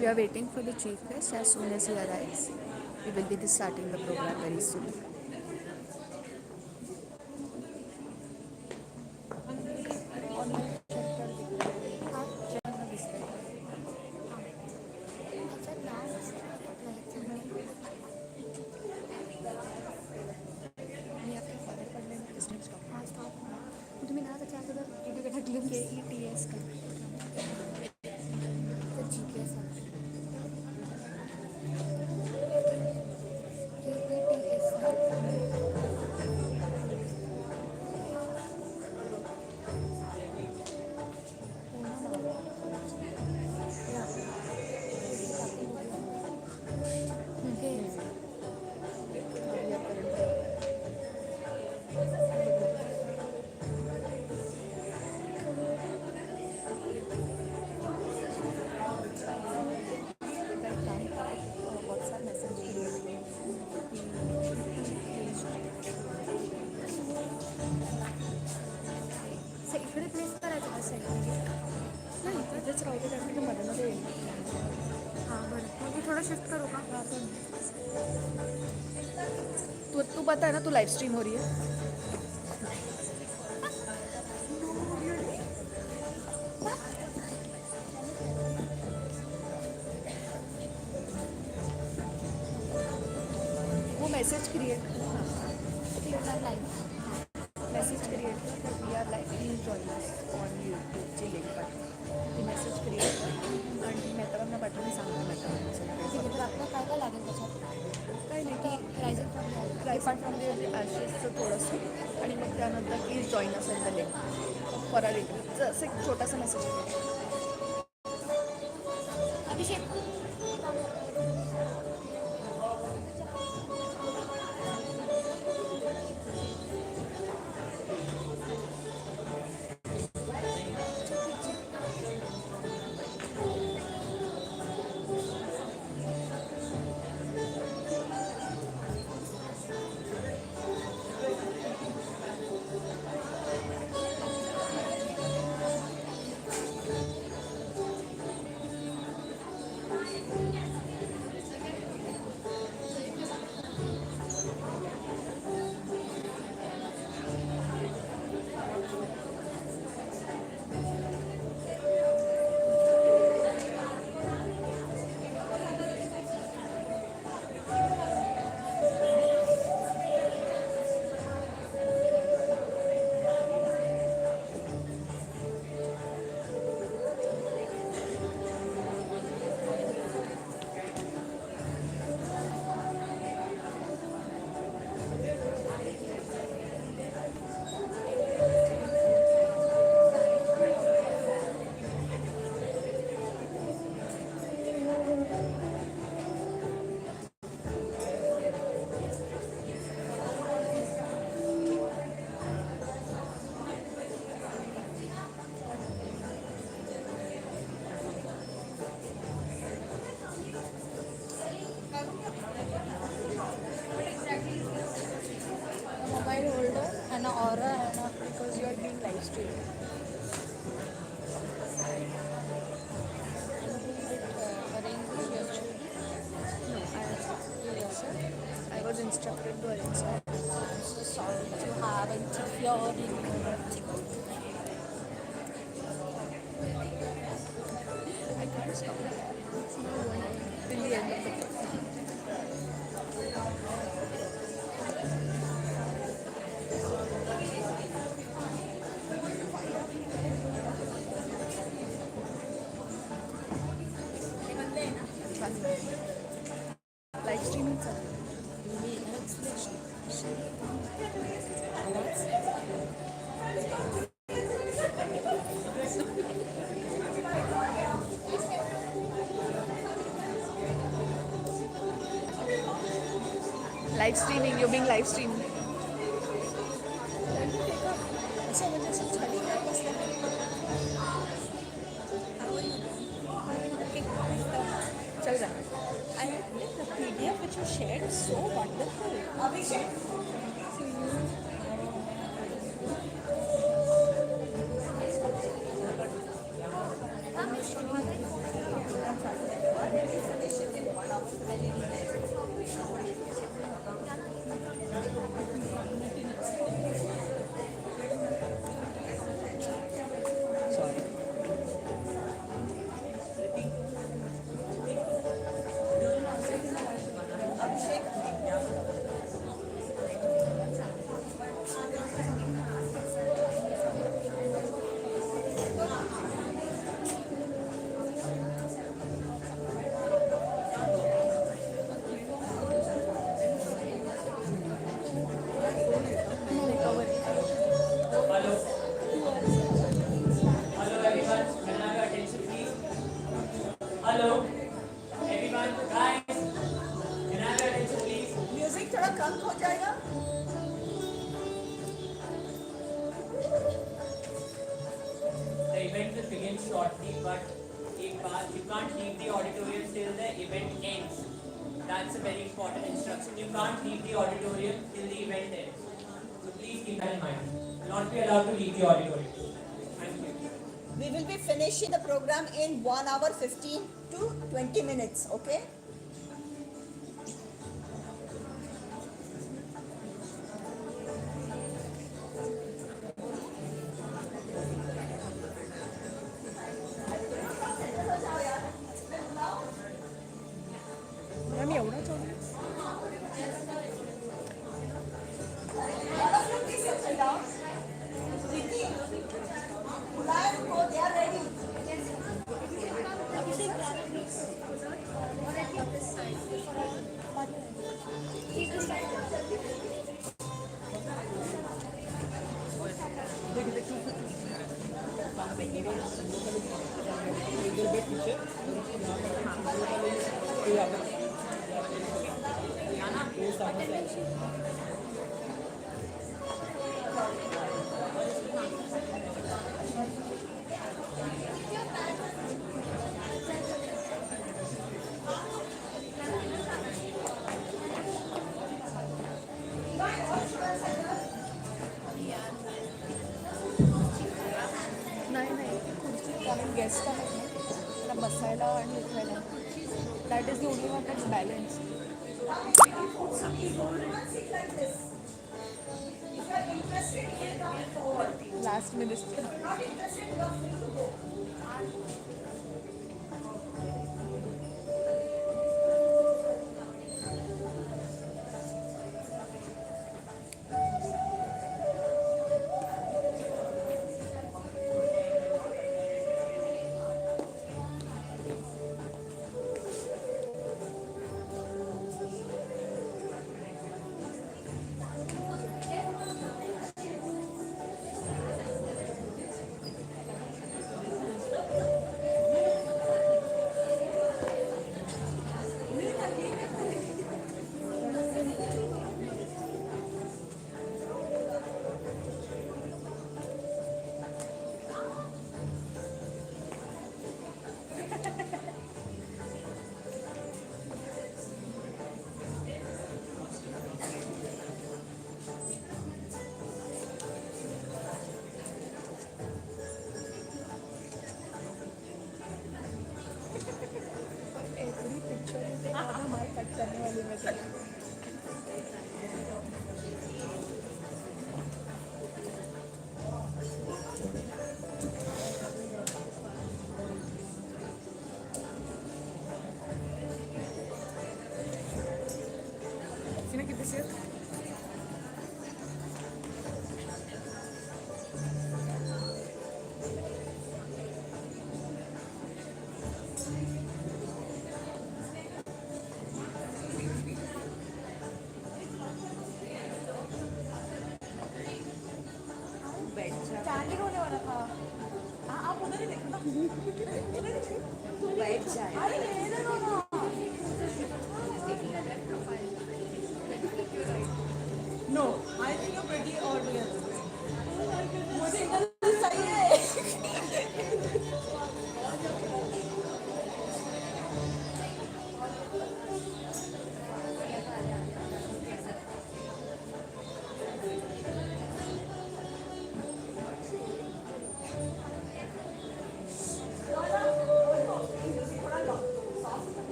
We are waiting for the chief guest. As soon as he arrives, we will be starting the program very soon. तुम्ही ना त्याच्या अगोदर तिथे टाकलं KETS का तर GPS इकडे प्लेस करायचं का नाही इकडेच राहू दे कारण की मध्ये येईल हां बरं मग मी थोडं शिफ्ट करू का तू पता है ना तू लाइव स्ट्रीम हो रही है वो मैसेज क्रिएट मैसेज क्रिएट कर we are live please join us on यूट्यूबची लिंक पाठव ती मेसेज क्रिएट कर आणि मेहताबांना पाठवून सांगतो मेहताबांना तर आपलं काय काय लागेल त्याच्यात काही नाही की रायपाटमध्ये ॲशेसचं थोडंसं आणि मग त्यानंतर प्लीज जॉईन असेल the link for a link असं एक छोटासा message Abhishek because you are being live streamed. I was instructed to arrange that. I'm so sorry to have interfered in your I can't stop that. Till the end of the class. Live streaming live streaming, you're being live streamed. I think the PDF which you shared is so wonderful. event ends. That's a very important instruction. You can't leave the auditorium till the event ends. So please keep that in mind. You'll not be allowed to leave the auditorium. Thank you. We will be finishing the program in 1 hour 15 to 20 minutes, okay? Ma'am एवढा चालू नाही नाही खुर्ची कारण guest आहेत ना त्याला बसायला आणि उठायला that is the only one that's balance last minister एवढी पिक्चर आधा मार कट करने वाली मैं तो कितने से चार्ली होने वाला था आप उधर ही देखो ना बैठ जाए अरे इधर हो ना no I think you pretty audience मुझे इधर सही है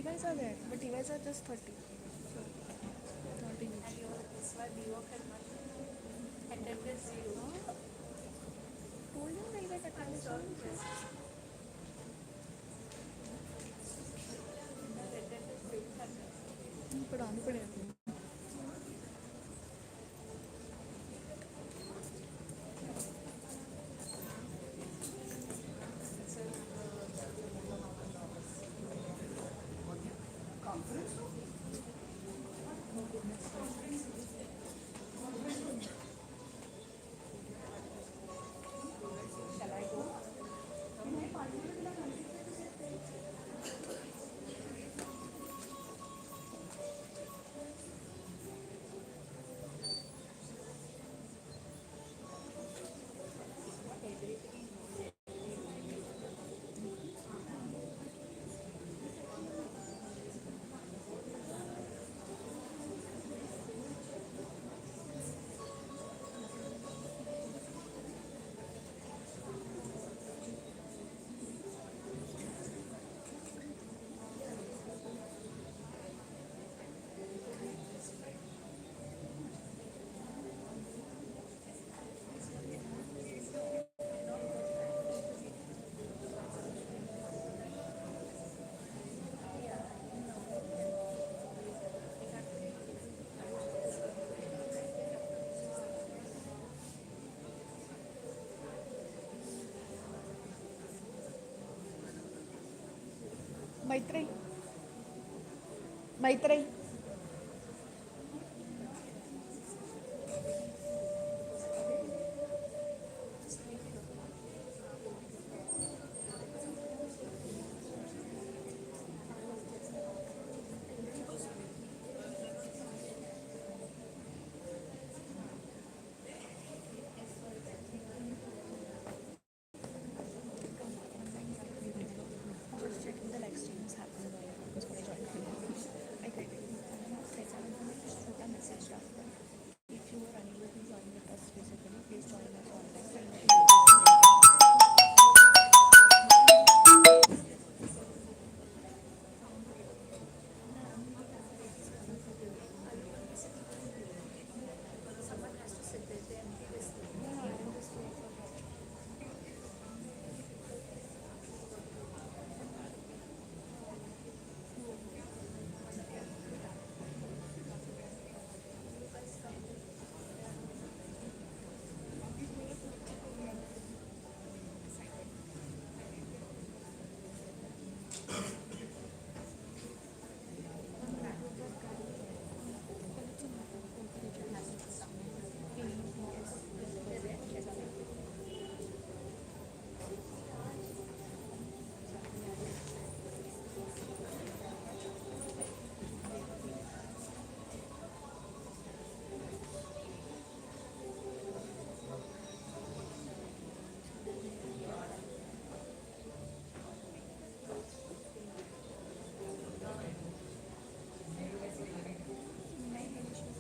TYs are there, but TYs are just 30. So, not a huge. And your this one DO attendance zero. Told him like that attendance was but on the Shall I go? Maitri. Maitri. Just checking the live stream is happening. Because I joined. I created a message after. If you are unable to join with us physically, please join us online. Someone has to sit there. They empty this thing.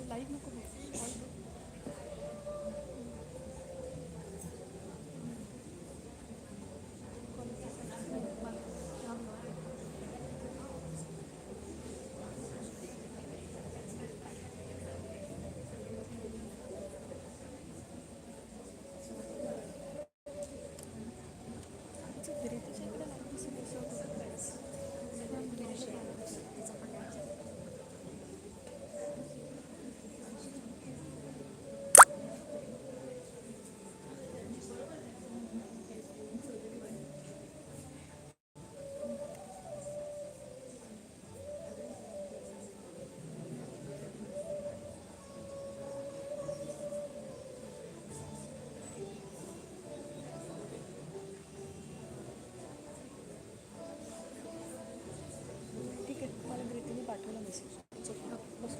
Live नको ठीक आहे मला ग्रीतीने पाठवला message बस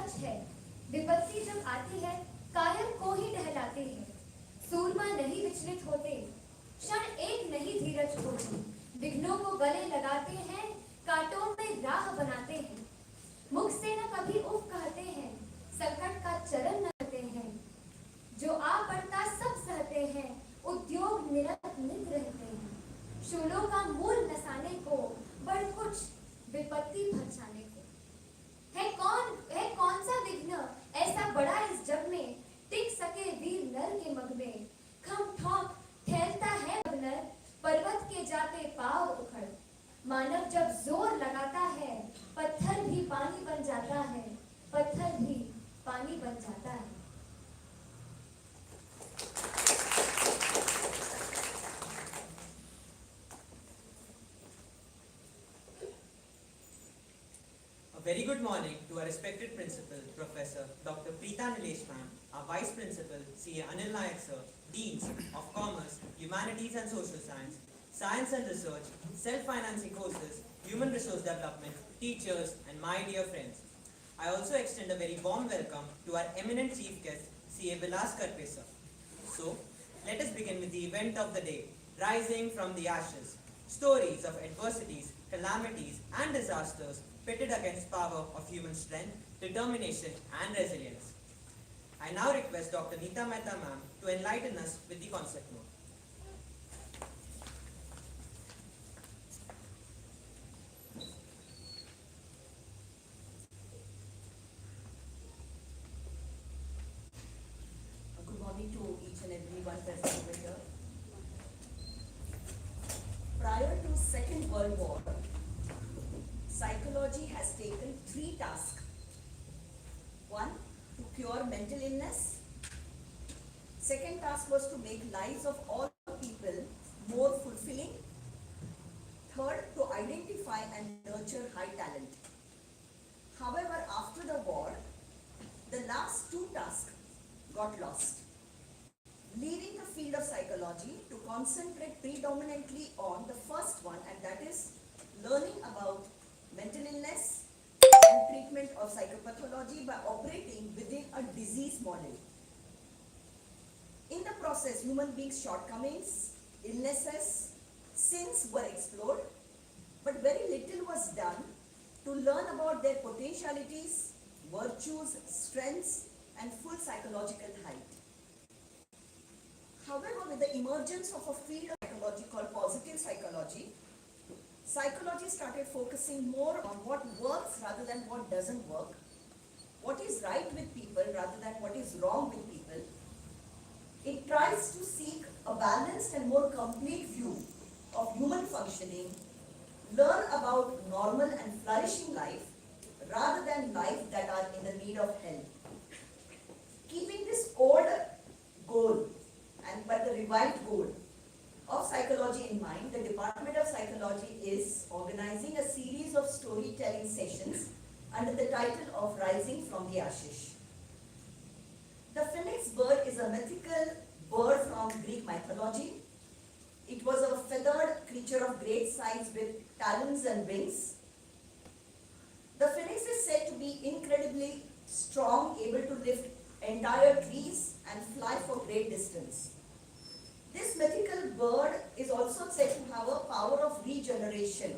सच है, विपत्ति जब आती है कायर को ही टहलाती है। सूरमा नहीं विचलित होते, क्षण एक नहीं धीरज खोती, विघ्नों को गले लगाते हैं, कांटों में राह बनाते हैं। मुख से न कभी उफ कहते हैं, संकट का चरण न करते हैं। जो आ पड़ता सब सहते हैं, उद्योग नित रहते हैं। शूलों का मूल नसाने को, बड़ कुछ विपत्ति भरछाने को। है कौन सा विघ्न ऐसा बड़ा इस जग में, टिक सके वीर नर के मग में। खम ठोक ठहरता है नर, पर्वत के जाते पाव उखड़। मानव जब जोर लगाता है, पत्थर भी पानी बन जाता है, पत्थर भी पानी बन जाता है। A very good morning to our respected principal, Professor Dr. Preeta Nilesh ma'am, our Vice Principal, C.A. Anil Nayak sir, Deans of Commerce, Humanities and Social Science and Research, Self-Financing Courses, Human Resource Development, teachers, and my dear friends. I also extend a very warm welcome to our eminent chief guest, C.A. Vilas Karpe sir. So, let us begin with the event of the day, Rising from the Ashes. Stories of adversities, calamities, and disasters pitted against power of human strength, determination, and resilience. I now request Dr. Neeta Mehta ma'am to enlighten us with the concept note. Good morning to each and everyone present over here. Prior to Second World War, psychology has taken 3 tasks. 1, to cure mental illness. Second task was to make lives of all people more fulfilling. Third, to identify and nurture high talent. However, after the war, the last 2 tasks got lost, leaving the field of psychology to concentrate predominantly on the first one, and that is learning about mental illness and treatment of psychopathology by operating within a disease model. In the process, human beings' shortcomings, illnesses, sins were explored, but very little was done to learn about their potentialities, virtues, strengths, and full psychological height. However, with the emergence of a field of psychology called positive psychology, psychology started focusing more on what works rather than what doesn't work, what is right with people rather than what is wrong with people. It tries to seek a balanced and more complete view of human functioning, learn about normal and flourishing life rather than life that are in the need of help. Keeping this old goal but the revived goal of psychology in mind, the Department of Psychology is organizing a series of storytelling sessions under the title of Rising from the Ashes. The phoenix bird is a mythical bird from Greek mythology. It was a feathered creature of great size with talons and wings. The phoenix is said to be incredibly strong, able to lift entire trees and fly for great distance. This mythical bird is also said to have a power of regeneration,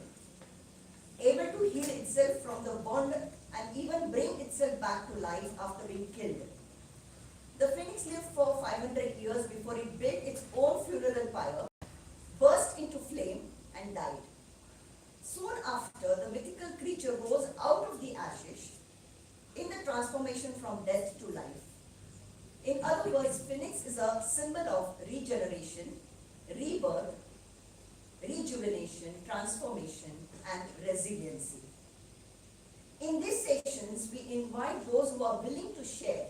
able to heal itself from the wound and even bring itself back to life after being killed. The phoenix lived for 500 years before it built its own funeral pyre, burst into flame and died. Soon after, the mythical creature rose out of the ashes in the transformation from death to life. In other words, phoenix is a symbol of regeneration, rebirth, rejuvenation, transformation, and resiliency. In these sessions, we invite those who are willing to share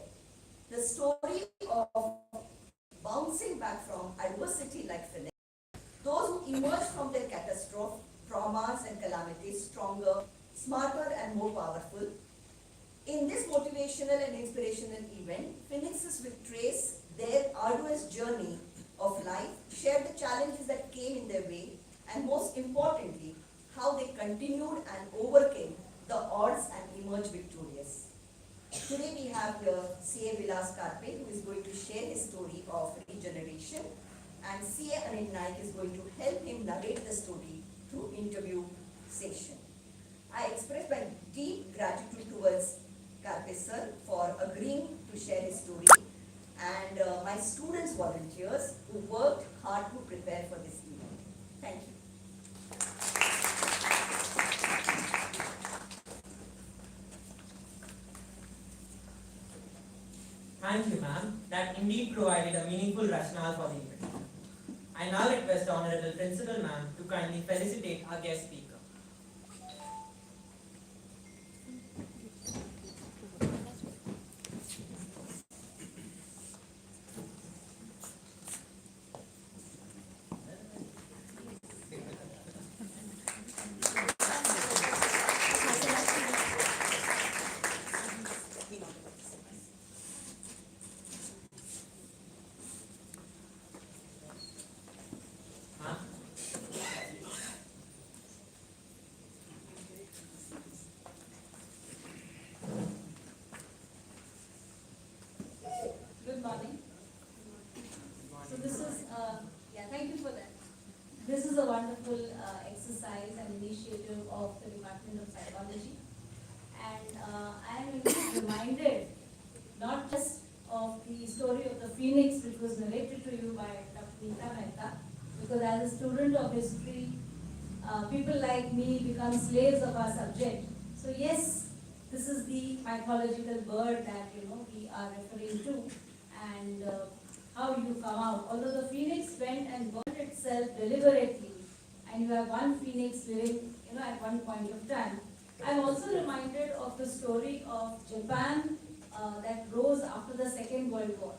the story of bouncing back from adversity like phoenix, those who emerge from their catastrophe, traumas, and calamities stronger, smarter, and more powerful. In this motivational and inspirational event, phoenixes will trace their arduous journey of life, share the challenges that came in their way, and most importantly, how they continued and overcame the odds and emerged victorious. Today we have here CA Vilas Karpe, who is going to share his story of regeneration, and CA Anil Naik is going to help him narrate the story through interview session. I express my deep gratitude towards Karpe sir for agreeing to share his story, and my students volunteers who worked hard to prepare for this event. Thank you. Thank you, ma'am. That indeed provided a meaningful rationale for the event. I now request the Honorable Principal, ma'am, to kindly felicitate our guest speaker. Ma'am. Good morning. So this is, thank you for that. This is a wonderful exercise and initiative of the Department of Psychology. And I am reminded not just of the story of the phoenix which was narrated to you by Dr. Neeta Mehta, because as a student of history, people like me become slaves of our subject. So yes, this is the mythological bird that we are referring to, and how you come out. Although the phoenix went and burned itself deliberately, and you have one phoenix living, at one point of time. I'm also reminded of the story of Japan that rose after the Second World War.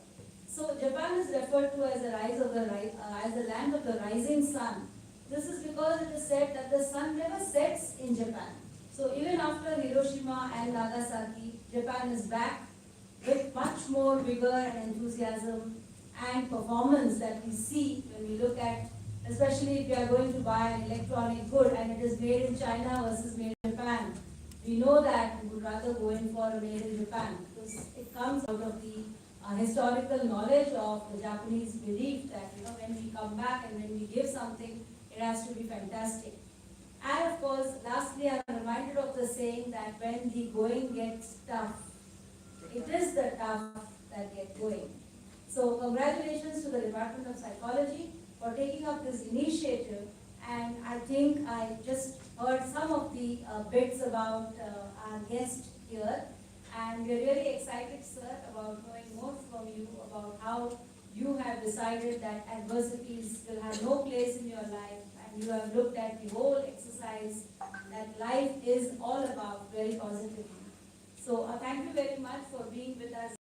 So Japan is referred to as as the land of the rising sun. This is because it is said that the sun never sets in Japan. So even after Hiroshima and Nagasaki, Japan is back with much more vigor and enthusiasm and performance that we see when we look at, especially if you are going to buy an electronic good and it is made in China versus made in Japan. We know that we would rather go in for a made in Japan because it comes out of the historical knowledge of the Japanese belief that when we come back and when we give something, it has to be fantastic. And of course, lastly, I am reminded of the saying that when the going gets tough, it is the tough that get going. So congratulations to the Department of Psychology for taking up this initiative, and I think I just heard some of the bits about our guest here, and we're really excited, sir, about knowing more from you about how you have decided that adversities will have no place in your life, and you have looked at the whole exercise that life is all about very positively. So thank you very much for being with us.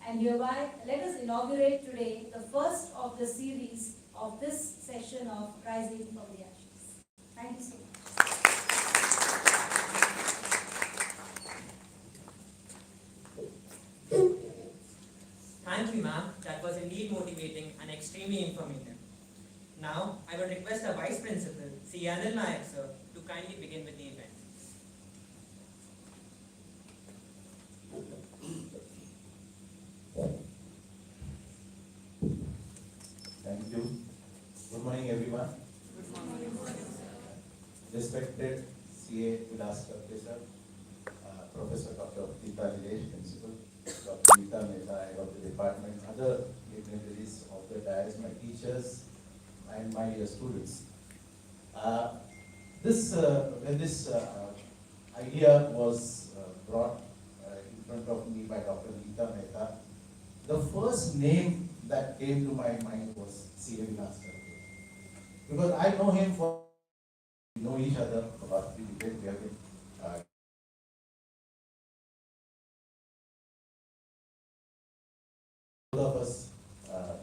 And hereby, let us inaugurate today the first of the series of this session of Rising from the Ashes. Thank you so much. Thank you, ma'am. That was indeed motivating and extremely informative. Now, I would request our Vice Principal, C. Anil Naik, sir, to kindly begin with the event. Thank you. Good morning, everyone. Respected CA Vilas Karpe sir, Professor Dr. Preeta Nilesh, Principal, Dr. Neeta Mehta, Head of the Department, other dignitaries of the dais, my teachers, and my students. When this idea was brought in front of me by Dr. Neeta Mehta, the first name that came to my mind was C.A. Vilas Karpe. Because I know him we know each other for the last 3 decades. We have been both of us are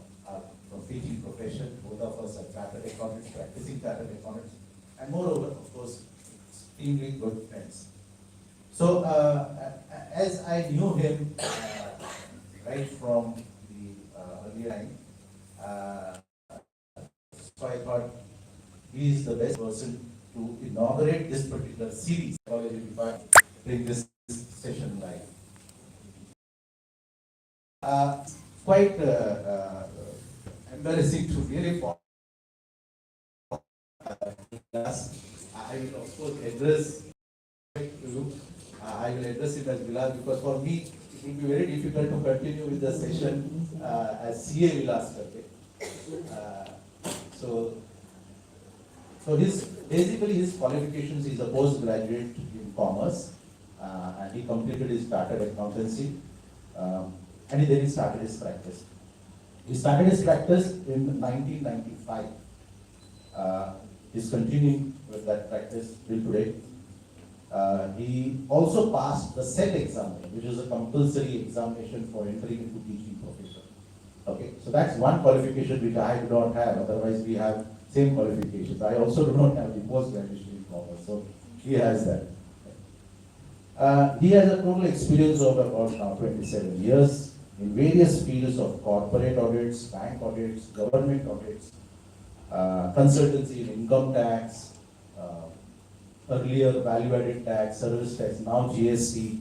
from teaching profession. Both of us are chartered accountants, practicing chartered accountants, and moreover, of course, extremely good friends. So, as I knew him right from the earlier time, so I thought he is the best person to inaugurate this particular series. Bring this session live. quite embarrassing to really follow. I will of course address to you. I will address it as Vilas because for me it will be very difficult to continue with the session as CA Vilas Karpe. So, basically his qualifications, he's a postgraduate in commerce and he completed his chartered accountancy and then he started his practice. He started his practice in 1995. He's continuing with that practice till today. He also passed the SET exam, which is a compulsory examination for entering into teaching profession. Okay, so that's one qualification which I do not have, otherwise we have same qualifications. I also do not have the post-graduation in commerce, so he has that. He has a total experience of about now 27 years in various fields of corporate audits, bank audits, government audits, consultancy in income tax, earlier value-added tax, service tax, now GST,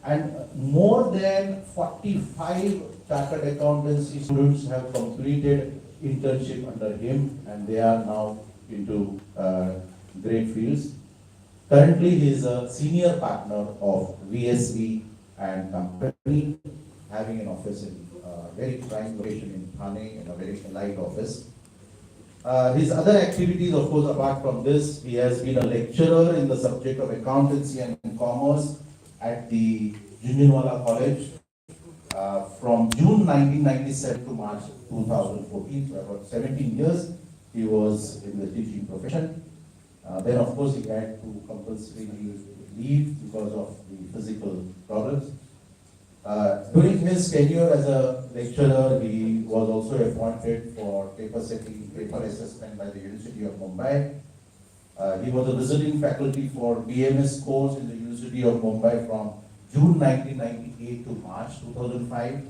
and more than 45 chartered accountancy students have completed internship under him, and they are now into great fields. Currently, he is a senior partner of VSV and company, having an office in very prime location in Thane, in a very light office. His other activities, of course, apart from this, he has been a lecturer in the subject of accountancy and commerce at the Junjanwala College from June 1997 to March 2014, for about 17 years. He was in the teaching profession. Then, of course, he had to compulsorily leave because of the physical problems. During his tenure as a lecturer, he was also appointed for paper setting, paper assessment by the University of Mumbai. He was a visiting faculty for BMS course in the University of Mumbai from June 1998 to March 2005.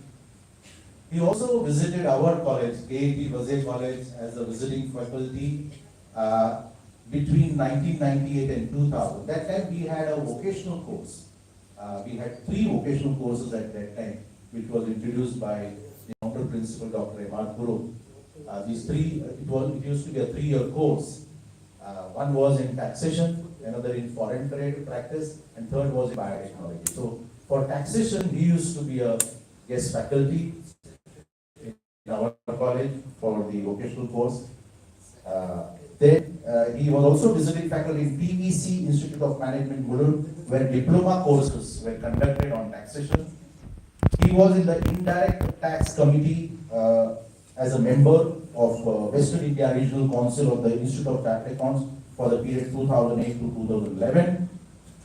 He also visited our college, KAT Vazay College, as a visiting faculty between 1998 and 2000. That time we had a vocational course. We had 3 vocational courses at that time, which was introduced by the founder principal, Dr. M.R. Guru. These 3, it used to be a 3-year course. One was in taxation, another in foreign trade practice, and third was in biotechnology. So for taxation, he used to be a guest faculty in our college for the vocational course. Then he was also visiting faculty in PVC Institute of Management, Mulund, where diploma courses were conducted on taxation. He was in the Indirect Tax Committee as a member of Western India Regional Council of the Institute of Chartered Accounts for the period 2008 to 2011.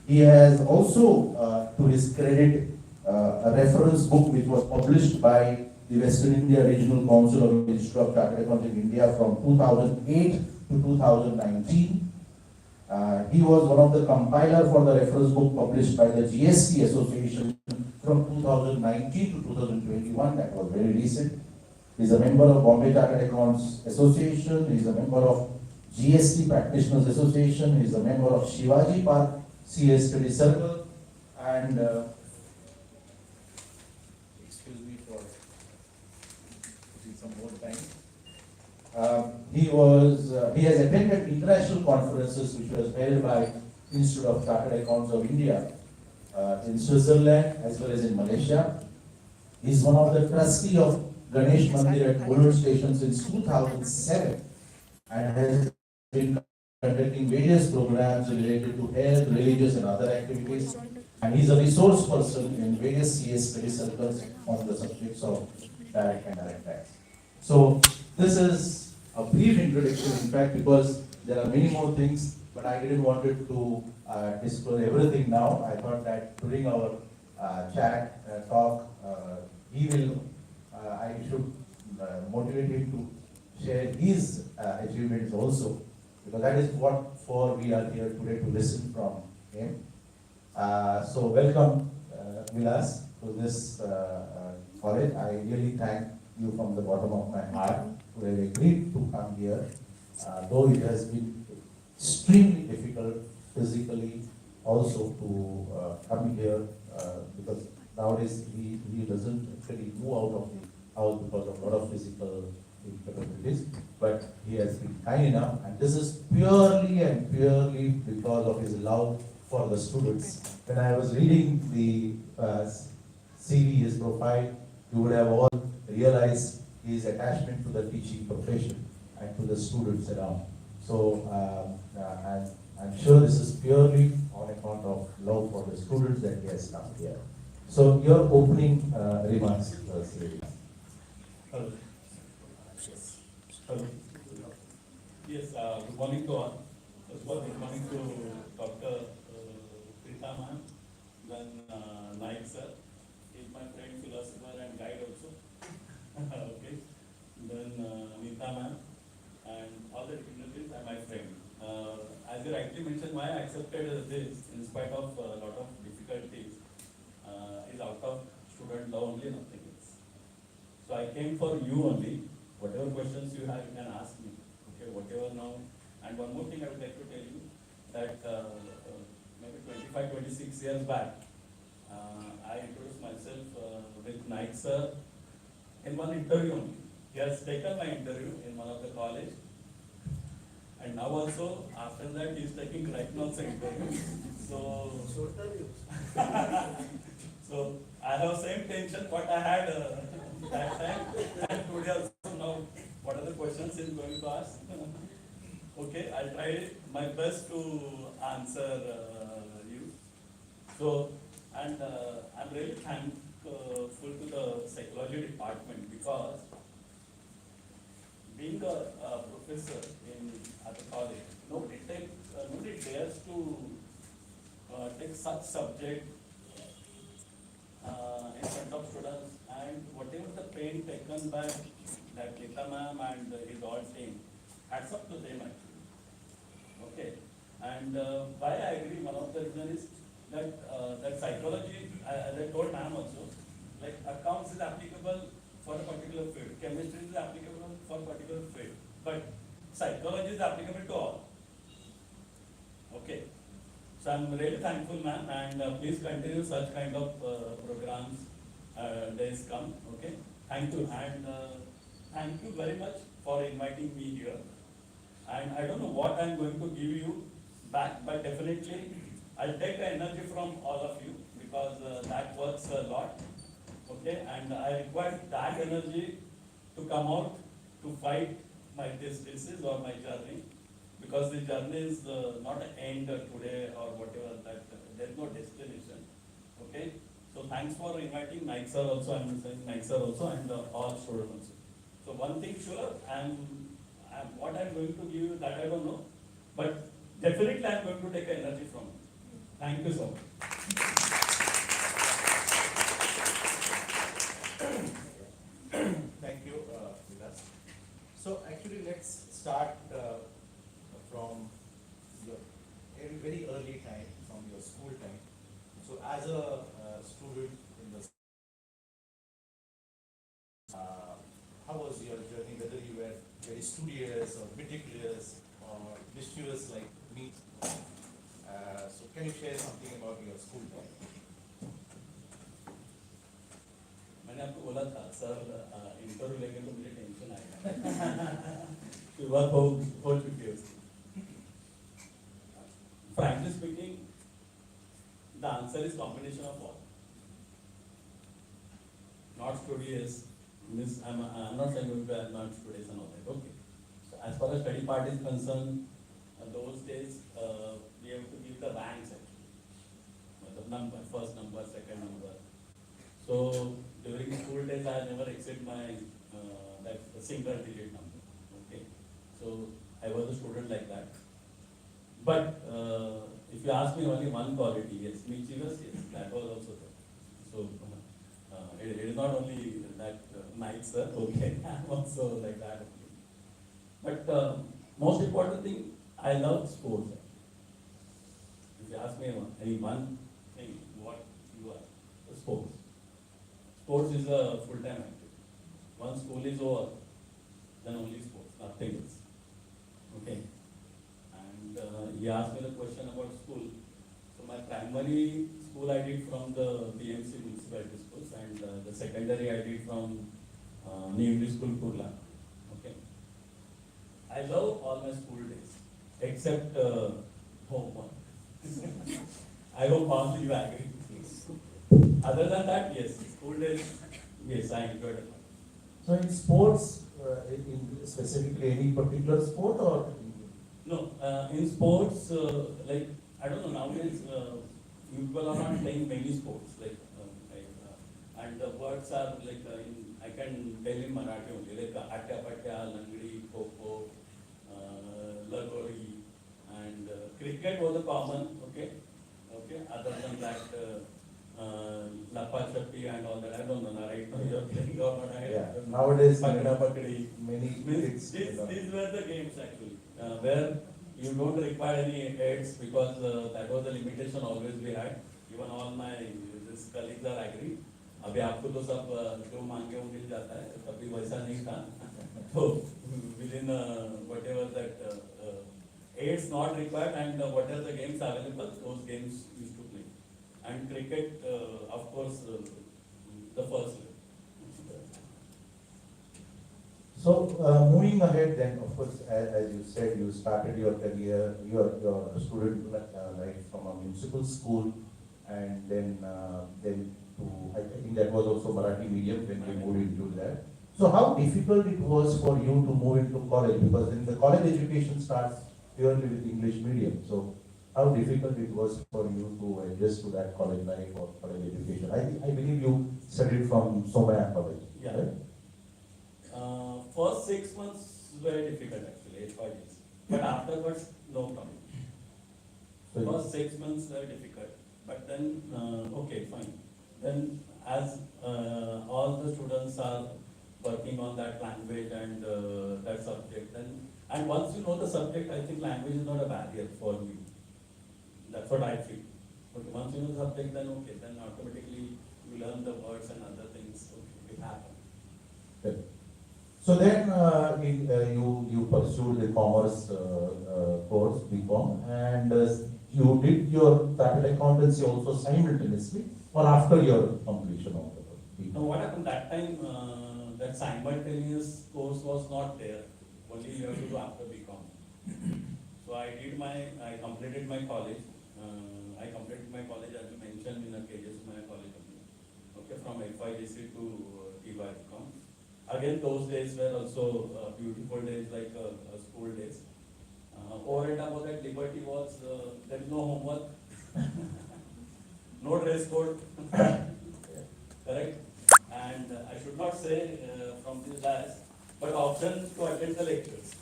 He has also, to his credit, a reference book which was published by the Western India Regional Council of the Institute of Chartered Accounts in India from 2008 to 2019. He was one of the compiler for the reference book published by the GST Association from 2019 to 2021. That was very recent. He is a member of Bombay Chartered Accounts Association. He is a member of GST Practitioners Association. He is a member of Shivaji Park CA Study Circle. And excuse me for taking some more time. He has attended international conferences which was held by Institute of Chartered Accounts of India in Switzerland as well as in Malaysia. He is one of the trustees of Ganesh Mandir at Mulund Station since 2007 and has been conducting various programs related to health, religious and other activities. And he is a resource person in various CS study circles on the subjects of direct and indirect tax. So this is a brief introduction, in fact, because there are many more things, but I didn't want to disclose everything now. I thought that during our talk, I should motivate him to share his achievements also, because that is what for we are here today to listen from him. So welcome, Vilas, to this college. I really thank you from the bottom of my heart who have agreed to come here, though it has been extremely difficult physically also to come here because nowadays he doesn't actually move out of the house because of a lot of physical incapabilities, but he has been kind enough, and this is purely and purely because of his love for the students. When I was reading the CV, his profile, you would have all realized his attachment to the teaching profession and to the students around. So, and I'm sure this is purely on account of love for the students that he has come here. So, your opening remarks, Sri. Hello. Hello. Yes, good morning to all. First of all, good morning to Dr. Prita ma'am, then Naik sir. He's my friend, philosopher and guide also. Okay. Then Nita ma'am and all the dignitaries are my friend. As you rightly mentioned, why I accepted this in spite of a lot of difficulties is out of student love only, nothing else. So I came for you only. Whatever questions you have, you can ask me. Okay, whatever now. And one more thing I would like to tell you that maybe 25, 26 years back, I introduced myself with Naik sir in one interview only. He has taken my interview in one of the college. And now also, after that, he is taking right now the interview. So, so I have same tension what I had that time. And today also now, what are the questions he is going to ask? Okay, I'll try my best to answer you. So, and I'm really thankful to the psychology department because being a professor at the college, nobody dares to take such subject in front of students, and whatever the pain taken by that Nita ma'am and his all team, hats up to them actually. Okay, and why I agree, one of the reasons is that psychology, as I told ma'am also, like accounts is applicable for a particular field, chemistry is applicable for a particular field, but psychology is applicable to all. Okay, so I'm really thankful, ma'am, and please continue such kind of programs. Days come. Okay, thank you, and thank you very much for inviting me here. And I don't know what I'm going to give you back, but definitely I'll take the energy from all of you because that works a lot. Okay, and I require that energy to come out to fight my disease or my journey, because the journey is not an end today or whatever, that there's no destination. Okay, so thanks for inviting Naik sir also, I'm saying Naik sir also, and all students also. So one thing sure, what I'm going to give you that I don't know, but definitely I'm going to take energy from you. Thank you so much. Thank you, Vilas. So actually, let's start from your very early time, from your school time. So as a student in the how was your journey, whether you were very studious or meticulous or mischievous like me? So can you share something about your school time? मैंने आपको बोला था sir, interview लेंगे तो मुझे tension आएगा। शुरुआत हो चुकी है उसकी। Frankly speaking, the answer is combination of all. Not studious, means I'm not saying I'm not studious and all that. Okay. So as far as study part is concerned, those days we have to give the ranks actually. The number, first number, second number. So during school days, I never exceed my that single digit number. Okay, so I was a student like that. But if you ask me only one quality, yes, mischievous, yes, that was also there. So it is not only that night, sir. Okay, I'm also like that. But most important thing, I love sports. If you ask me any one thing, what you are, sports. Sports is a full-time activity. Once school is over, then only sports, nothing else. Okay. And he asked me the question about school. So my primary school I did from the BMC municipality schools, and the secondary I did from New English School, Kurla. Okay. I love all my school days, except home one. I hope all you agree. Other than that, yes, school days, yes, I enjoyed it. So in sports, in specifically any particular sport or? No, in sports, like, I don't know, nowadays, people are not playing many sports, and the words are like, I can tell in Marathi only, like, atya patya, langdi, kho, lagori, and cricket was a common, okay, other than that, Lapa Chappi and all that, I don't know, right now you're playing or not, Yeah, nowadays Pakda Pakdi. many kids. These were the games actually, where you don't require any aids because that was the limitation always we had. Even all my this colleagues are agree. अभी आपको तो सब जो मांगे वो मिल जाता है, तभी वैसा नहीं था. So within whatever that aids not required and whatever the games available, those games used to play. And cricket, of course, the first. So moving ahead then, of course, as you said, you started your career, your student life from a municipal school, and then to, I think that was also Marathi medium when you moved into that. So how difficult it was for you to move into college, because in the college education starts purely with English medium. So how difficult it was for you to adjust to that college life or college education? I believe you studied from Somaya College, Yeah. right? First 6 months very difficult actually, 8 years. But afterwards, no problem. So First 6 months very difficult, but then okay, fine. Then as all the students are working on that language and that subject, then and once you know the subject, I think language is not a barrier for you. That's what I feel. But once you know the subject, then okay, then automatically you learn the words and other things. Okay, it happens. Good. So then you pursued the commerce course, BCom, and you did your chartered accountancy also simultaneously or after your completion of the Now BCom? what happened that time, that simultaneous course was not there, only you have to do after BCom. So I completed my college, as you mentioned in the cages, my college, okay, from FIGC to BCom. Again, those days were also beautiful days, like school days. Over and above that, liberty was, there is no homework, no dress code, correct? And I should not say from this last, but options to attend the lectures.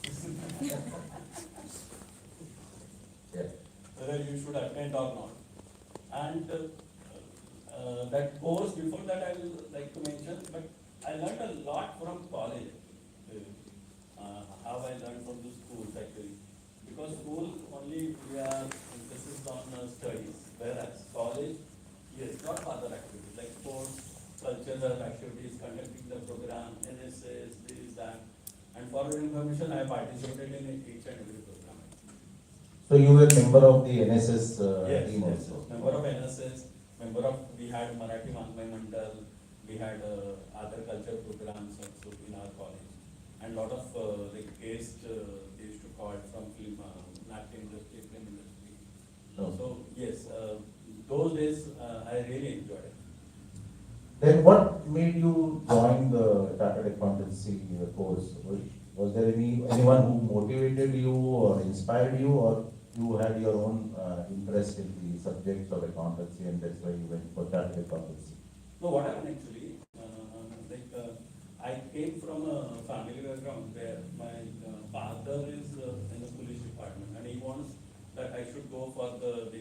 Yeah. Whether you should attend or not. And that course, before that I will like to mention, but I learned a lot from college. How I learned from the schools actually. Because school only we are emphasis on studies, whereas college, yes, lot of other activities like sports, cultural activities, conducting the program, NSS, this, that. And for your information, I participated in each and every program. So you were member of the NSS Yes, team yes, also? member of NSS, we had Marathi Vanmay Mandal, we had other culture programs also in our college. And lot of like guests they used to call from film, National industry, film industry. Oh. So yes, those days I really enjoyed it. Then what made you join the chartered accountancy course? Was there anyone who motivated you or inspired you, or you had your own interest in the subjects of accountancy and that's why you went for chartered accountancy? No, what happened actually, I came from a family background where my father is in the police department and he wants that I should go for the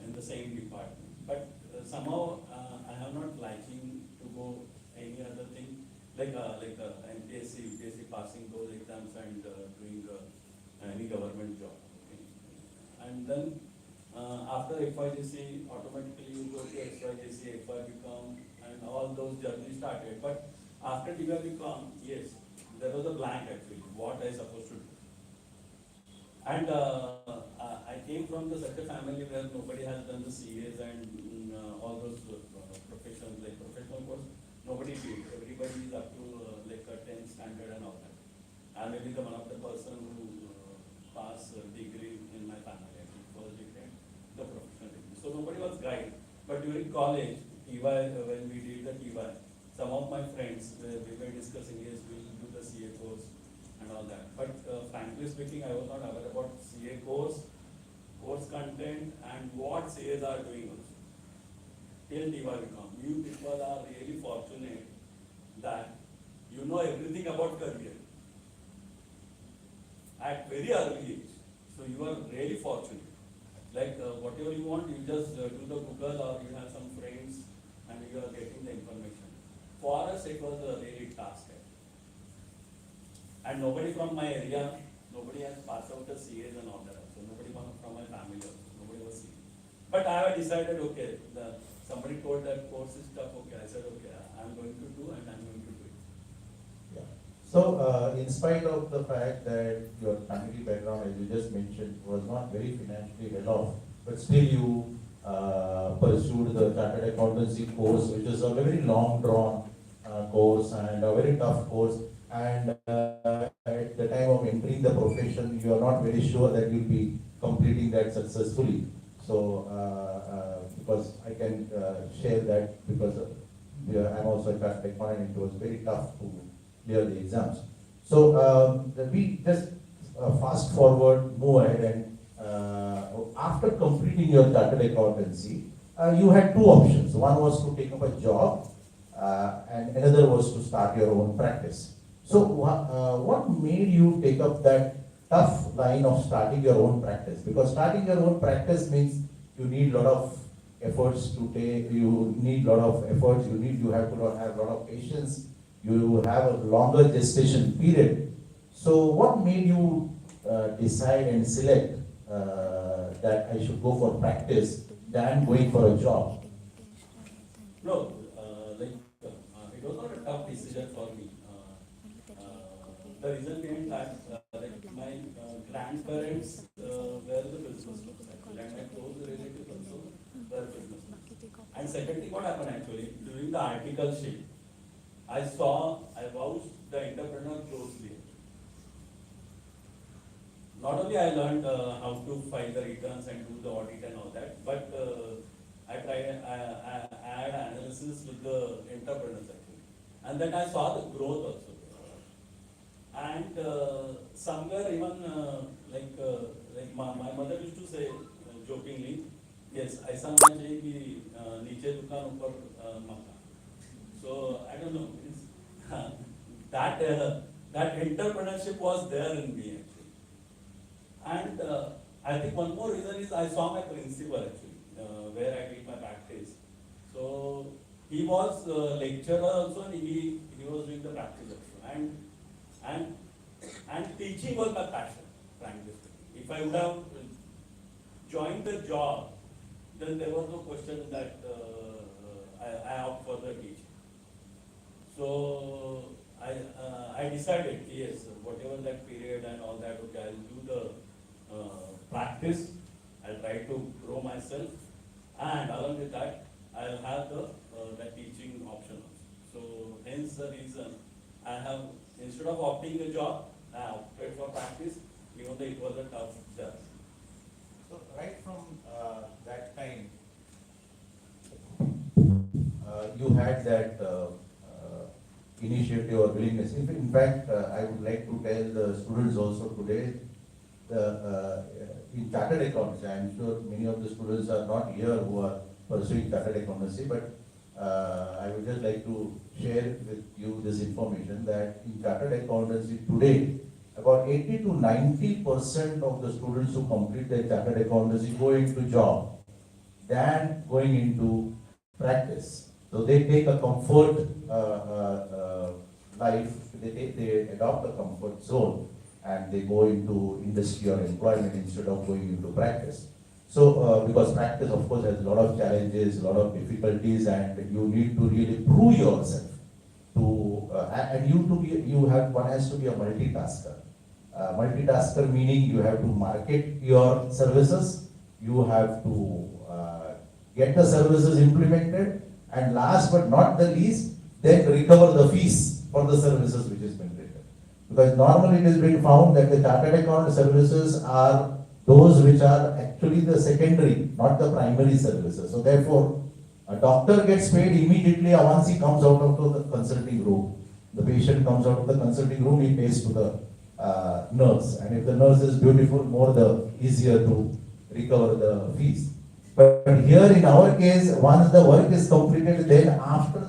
in the same department. But somehow I have not liking to go any other thing like MPSC, UPSC, passing those exams and doing any government job. Okay. And then after FIGC, automatically you go to FIGC, FIBCom, and all those journeys started. But after DBCom, yes, there was a blank actually, what I supposed to do. And I came from such a family where nobody has done the CAs and all those professions, like professional course, nobody did. Everybody is up to like a 10th standard and all that. I may be the one of the person who passed degree in my family, first degree, and the professional degree. So nobody was guided. But during college, TY, when we did the TY, some of my friends, we were discussing, yes, we will do the CA course and all that. But frankly speaking, I was not aware about CA course content, and what CAs are doing also. Till TY we come. You people are really fortunate that you know everything about career at very early age. So you are really fortunate. Like whatever you want, you just do the Google, or you have some friends and you are getting the information. For us, it was a really task. And nobody from my area, nobody has passed out the CAs and all that also. Nobody from my family also. Nobody was CA. But I have decided, okay, somebody told that course is tough, okay. I said, okay, I'm going to do and I'm going to do it. Yeah. So, in spite of the fact that your family background, as you just mentioned, was not very financially well off, but still you pursued the Chartered Accountancy course, which is a very long drawn course and a very tough course. And at the time of entering the profession, you are not very sure that you'll be completing that successfully. So, because I can share that because I'm also a chartered accountant, it was very tough to clear the exams. So, we just fast forward, move ahead, and after completing your chartered accountancy, you had two options. One was to take up a job, and another was to start your own practice. So, what made you take up that tough line of starting your own practice? Because starting your own practice means you need a lot of efforts to take, you need a lot of efforts, you have to have a lot of patience, you have a longer gestation period. So, what made you decide and select that I should go for practice than going for a job? No, it was not a tough decision for me. The reason being that my grandparents were the businessmen, and my close relatives also were businessmen. And secondly, what happened actually, during the article sheet, I watched the entrepreneur closely. Not only I learned how to file the returns and do the audit and all that, but I had analysis with the entrepreneurs actually. And then I saw the growth also. And somewhere even like my mother used to say jokingly, yes, ऐसा होना चाहिए कि नीचे दुकान ऊपर मकान. So I don't know, that entrepreneurship was there in me actually. And I think one more reason is I saw my principal actually, where I did my practice. So he was a lecturer also, and he was doing the practice also. And teaching was my passion, frankly speaking. If I would have joined the job, then there was no question that I opt for the teaching. So I decided, yes, whatever that period and all that, okay, I'll do the practice, I'll try to grow myself, and along with that, I'll have the teaching option also. So hence the reason I have, instead of opting a job, I opted for practice, even though it was a tough job. So, right from that time, you had that initiative or willingness. In fact, I would like to tell the students also today, in chartered accountancy, I am sure many of the students are not here who are pursuing chartered accountancy, but I would just like to share with you this information that in chartered accountancy today, about 80 to 90% of the students who complete their chartered accountancy go into job than going into practice. So they take a comfort life, they adopt a comfort zone and they go into industry or employment instead of going into practice. So, because practice, of course, has a lot of challenges, a lot of difficulties, and you need to really prove yourself. One has to be a multitasker. multitasker meaning you have to market your services, you have to get the services implemented, and last but not the least, then recover the fees for the services which has been rendered. Because normally it has been found that the chartered account services are those which are actually the secondary, not the primary services. So therefore, a doctor gets paid immediately once he comes out of the consulting room. The patient comes out of the consulting room, he pays to the nurse. And if the nurse is beautiful, more the easier to recover the fees. But here in our case, once the work is completed, then after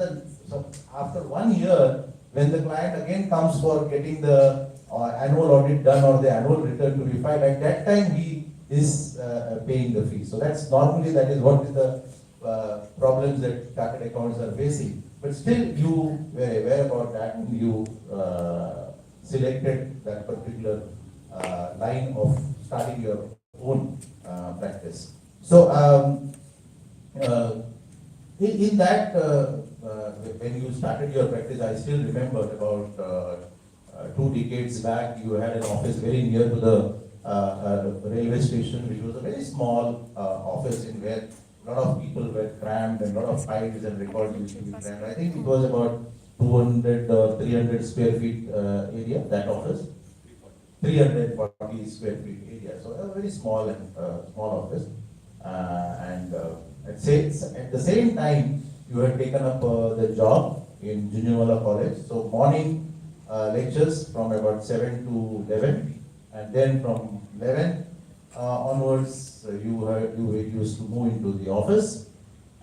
1 year, when the client again comes for getting the annual audit done or the annual return to be filed, at that time he is paying the fee. So that is what is the problems that chartered accounts are facing. But still you were aware about that and you selected that particular line of starting your own practice. So in that, when you started your practice, I still remember about 2 decades back, you had an office very near to the railway station, which was a very small office in where a lot of people were crammed and a lot of files and records used to be crammed. I think it was about 200 or 300 square feet area, that office. 340 square feet area. So a very small and small office. At the same time, you had taken up the job in Junimala College. So morning lectures from about 7 to 11, and then from 11 onwards, you used to move into the office.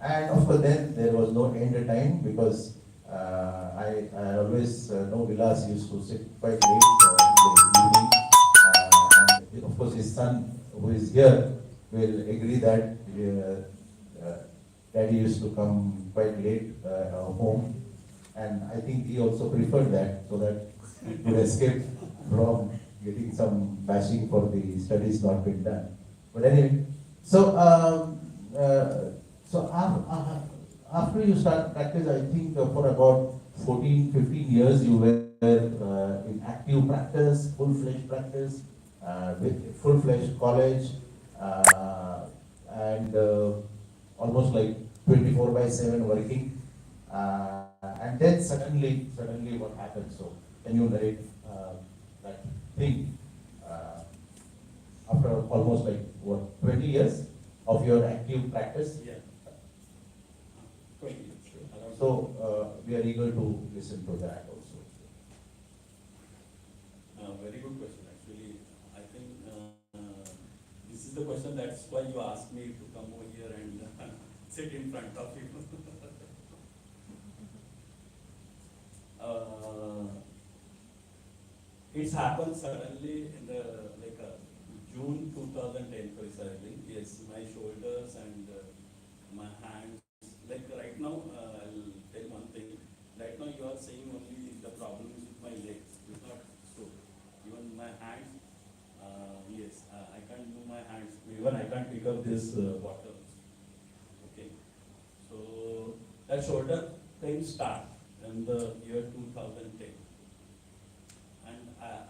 And of course, then there was no end time because I always know Vilas used to sit quite late in the evening. And of course, his son, who is here, will agree that Daddy used to come quite late home. And I think he also preferred that so that he could escape from getting some bashing for the studies not being done. But anyway, so after you start practice, I think for about 14, 15 years you were in active practice, full-fledged practice, with full-fledged college, and almost like 24/7 working. And then suddenly what happened? So can you narrate that thing after almost like what 20 years of your active practice? Yeah. 20 years. So we are eager to listen to that also. Very good question. Actually, I think this is the question. That's why you asked me to come over here and sit in front of you. It's happened suddenly in the June 2010 precisely. Yes, my shoulders and my hands. Like right now, I'll tell one thing. Right now, you are saying only the problem is with my legs. It's not so. Even my hands. Yes, I can't move my hands. Even I can't pick up this water. Okay. So that shoulder pain start in the year 2010. And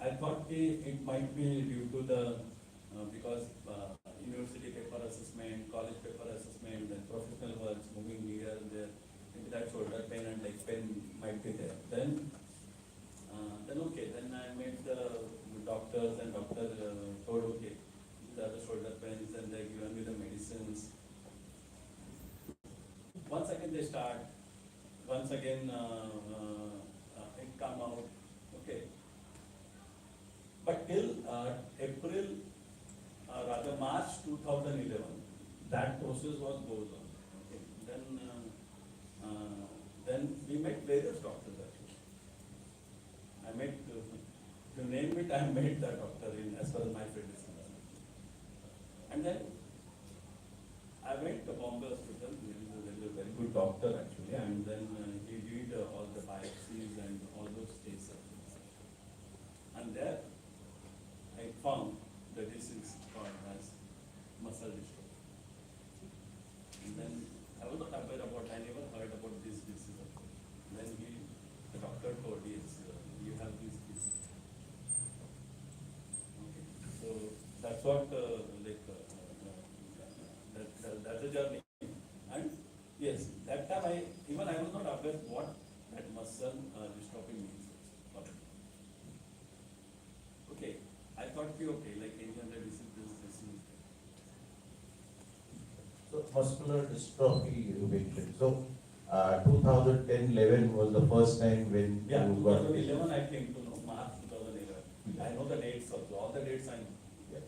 I thought it might be due to the, because university paper assessment, college paper assessment, and professional works moving here and there, maybe that shoulder pain and leg pain might be there. Then okay, then I met the doctors and doctor told, okay, these are the shoulder pains and they given me the medicines. Once again they start, once again it come out, okay. But till April, rather March 2011, that process was goes on. Okay. Then we met various doctors actually. I met, to name it, I met the doctor in as far as my field is concerned. And then I went to Bombay Hospital. There is a very good doctor actually, and then he did all the biopsies and all those tests. And there I found the disease called as muscle dystrophy. And then I was not aware about, I never heard about this disease. Then the doctor told, yes, you have this disease. what that's the journey. And yes, that time I was not aware what that muscle dystrophy means. Okay, I thought okay, like any other disease, this is. So muscular dystrophy you mentioned. So 2010-11 was the first time when Yeah, you got 2011 I came to know, March 2011. I know the dates also, all the dates I know. Yeah.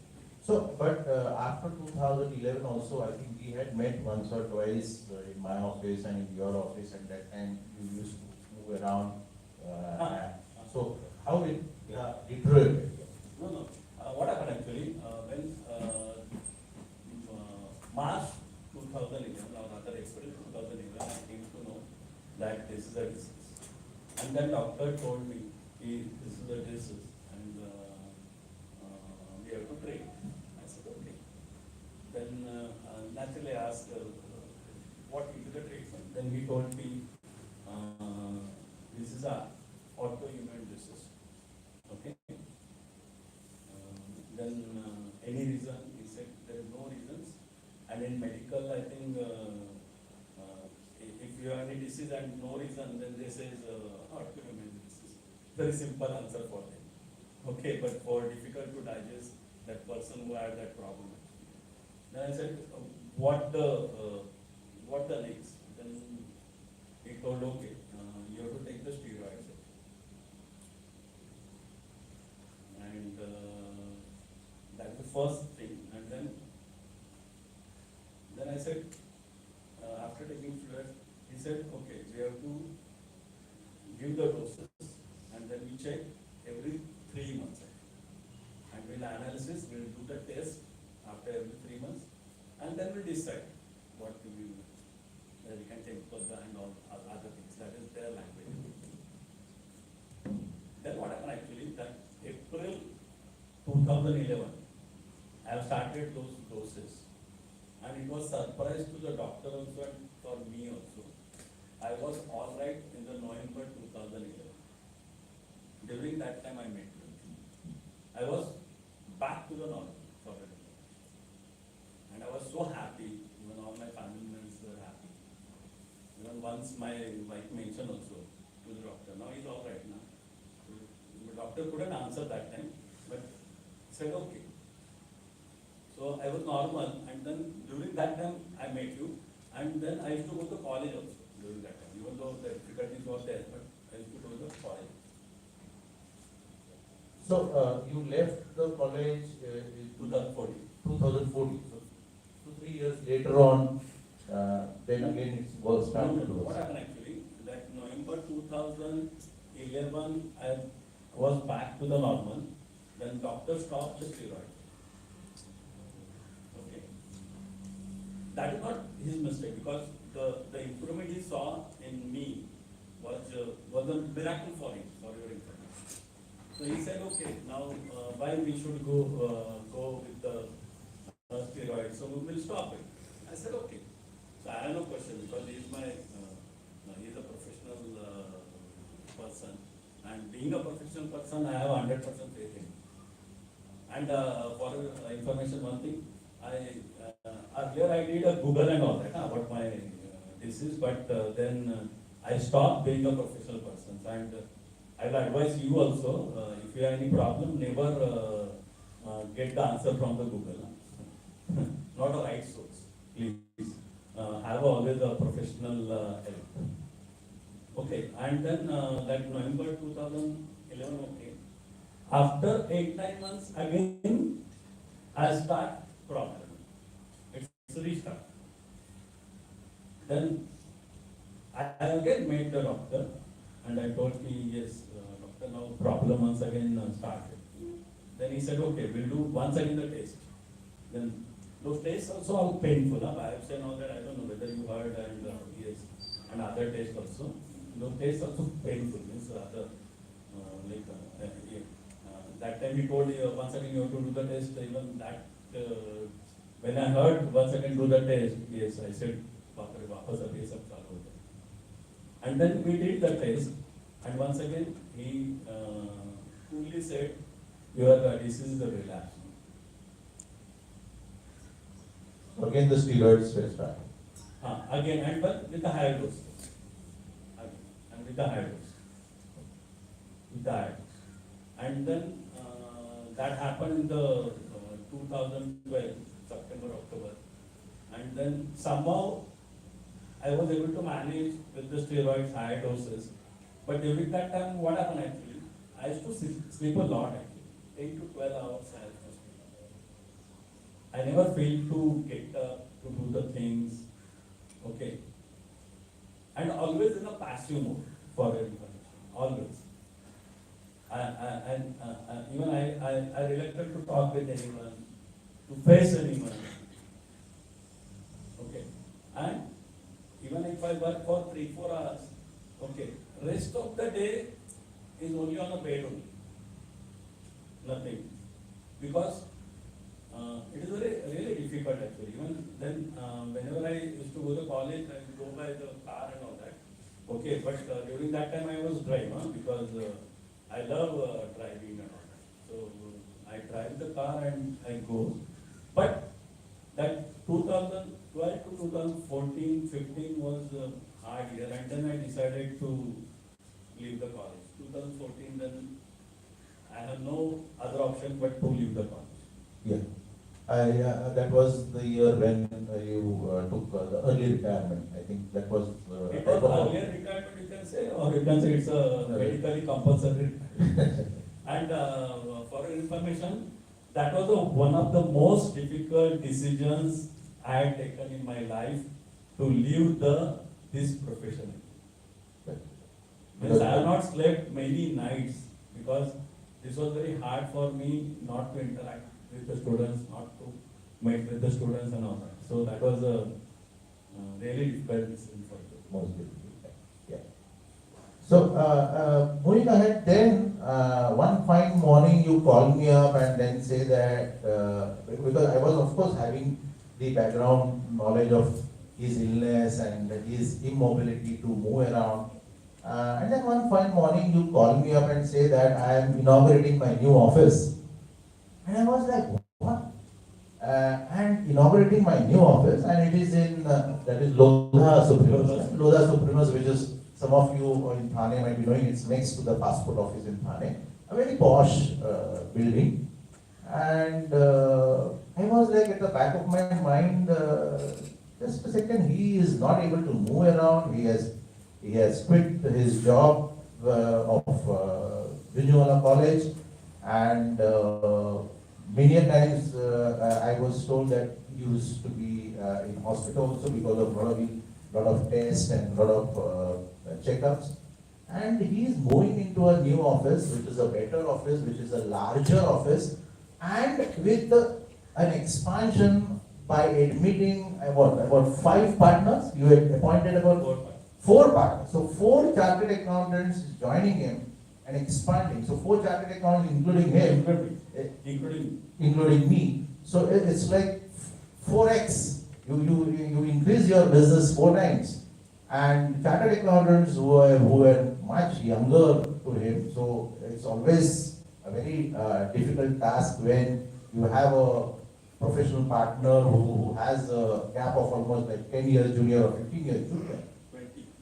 So, but after 2011 also, I think we had met once or twice in my office and in your office, and that time you used to move around. So how it deteriorated? No. What happened actually, when March 2011, or rather April 2011, I came to know that this is a disease. And then doctor told me, this is a disease and we have to treat. I said, okay. Then naturally I asked, what will be the treatment? Then he told me, this is a autoimmune disease. Okay. Then any reason? He said there is no reasons. And in medical, I think if you have any disease and no reason, then they say autoimmune disease. Very simple answer for them. Okay, but for difficult to digest, that person who had that problem. Then I said, what the next? Then he told, okay, you have to take the steroids. And that's the first thing. And then I said, after taking steroids, he said, okay, we have to give the doses, and then we check every 3 months. And we'll analysis, we'll do the test after every 3 months, and then we'll decide what to be, we can take further and all other things. That is their language. Then what happened actually, that April 2011, I have started those doses. And it was surprise to the doctor also and for me also. I was all right in the November 2011. During that time I met you. I was back to the normal for it. And I was so happy, even all my family members were happy. Even once my wife mentioned also to the doctor, now he's all right now. The doctor couldn't answer that time, but said okay. So I was normal, and then during that time I met you, and then I used to go to college also during that time, even though the difficulties were there, but I used to go to college. So you left the college in 2014. 2014. So 2-3 years later on, then again it was started. What happened actually, that November 2011, I was back to the normal, then doctor stopped the steroid. Okay. That is not his mistake, because the improvement he saw in me was a miracle for him, for your information. So he said, okay, now why we should go with the steroid, so we will stop it. I said, okay. So I have no question, because he is he is a professional person, and being a professional person, I have 100% faith in him. And for information, one thing, earlier I did a Google and all that about my disease, but then I stopped being a professional person. And I will advise you also, if you have any problem, never get the answer from the Google. Not a right source, please. Have always a professional help. Okay, and then that November 2011, okay. After 8-9 months, again, I start problem. It's a restart. Then I again met the doctor, and I told me, yes, doctor, now problem once again started. Then he said, okay, we'll do once again the test. Then those tests also are painful. I have said all that, I don't know whether you heard, and yes, and other tests also. Those tests also painful, means other, that time he told once again you have to do the test, even that, when I heard once again do the test, yes, I said, and then we did the test, and once again he coolly said, your disease is a relapse. Again, the steroids were started. Again, and but with the higher dose. Again, and with the higher dose. With the higher dose. And then that happened in the 2012, September, October. And then somehow I was able to manage with the steroids, higher doses. But during that time, what happened actually? I used to sleep a lot actually, 8 to 12 hours I used to sleep. I never failed to get up, to do the things, okay. And always in a passive mode for information, always. Even I reluctant to talk with anyone, to face anyone, okay. And even if I work for 3-4 hours, okay, rest of the day is only on a bed only, nothing. Because it is really difficult actually. Even then, whenever I used to go to college, I would go by the car and all that. Okay, but during that time I was driving because I love driving and all that. So I drive the car and I go. But that 2012 to 2014, 15 was a hard year, and then I decided to leave the college. 2014, then I have no other option but to leave the college. Yeah. That was the year when you took the early retirement. I think that was. It was earlier retirement, you can say, or you can say it's a medically compulsory retirement. And for your information, that was one of the most difficult decisions I had taken in my life to leave this profession. Means I have not slept many nights because this was very hard for me not to interact with the students, not to meet with the students and all that. So that was a really difficult decision for me. Most difficult. Yeah. So moving ahead, then one fine morning you called me up and then say that because I was of course having the background knowledge of his illness and his immobility to move around. And then one fine morning you call me up and say that I am inaugurating my new office. And I was like, what? And inaugurating my new office, and it is in, that is Lodha Supremus. Lodha Supremus, which is, some of you in Thane might be knowing, it's next to the passport office in Thane. A very posh building. And I was like, at the back of my mind, just a second, he is not able to move around. He has quit his job of Vinjhuvala College, and many a times I was told that he used to be in hospital also because of lot of tests and lot of checkups. And he is moving into a new office, which is a better office, which is a larger office, and with an expansion by admitting about 5 partners. You had appointed about 4 partners. So 4 chartered accountants joining him and expanding. So 4 chartered accountants, including him, including me. So it's like 4x. You increase your business 4 times. And chartered accountants who were much younger to him. So it's always a very difficult task when you have a professional partner who has a gap of almost like 10 years junior or 15 years junior.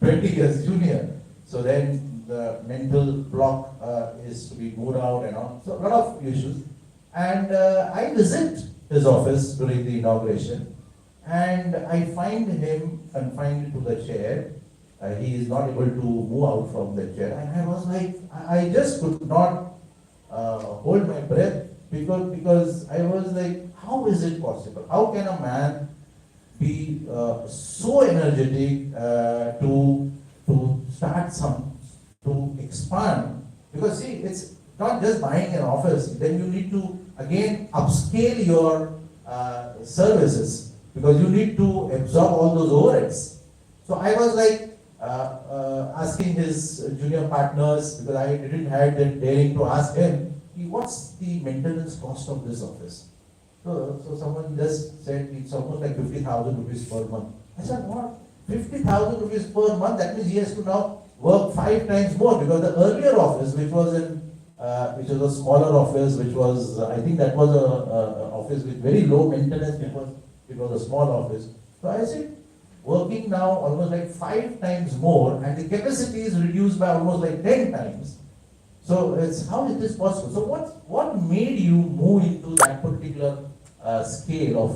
20 years junior. So then the mental block is to be moved out and all. So a lot of issues. And I visit his office during the inauguration, and I find him confined to the chair. He is not able to move out from the chair. And I was like, I just could not hold my breath because I was like, how is it possible? How can a man be so energetic to start to expand? Because see, it's not just buying an office, then you need to again upscale your services because you need to absorb all those overheads. So I was like asking his junior partners, because I didn't have the daring to ask him, what's the maintenance cost of this office? So someone just said it's almost like 50,000 rupees per month. I said, what? 50,000 rupees per month? That means he has to now work 5 times more, because the earlier office, which was a smaller office, which was, I think that was a office with very low maintenance, because It was a small office. So I said, working now almost like 5 times more, and the capacity is reduced by almost like 10 times. So it's, how is this possible? So what made you move into that particular scale of,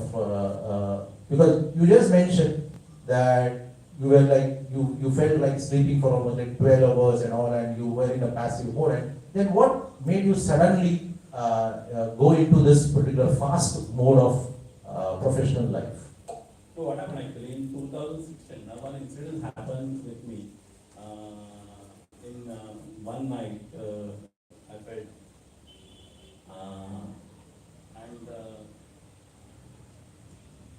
because you just mentioned that you were like, you felt like sleeping for almost like 12 hours and all, and you were in a passive mode. And then what made you suddenly go into this particular fast mode of professional life? So what happened actually in 2016, one incident happened with me. In one night, I felt, and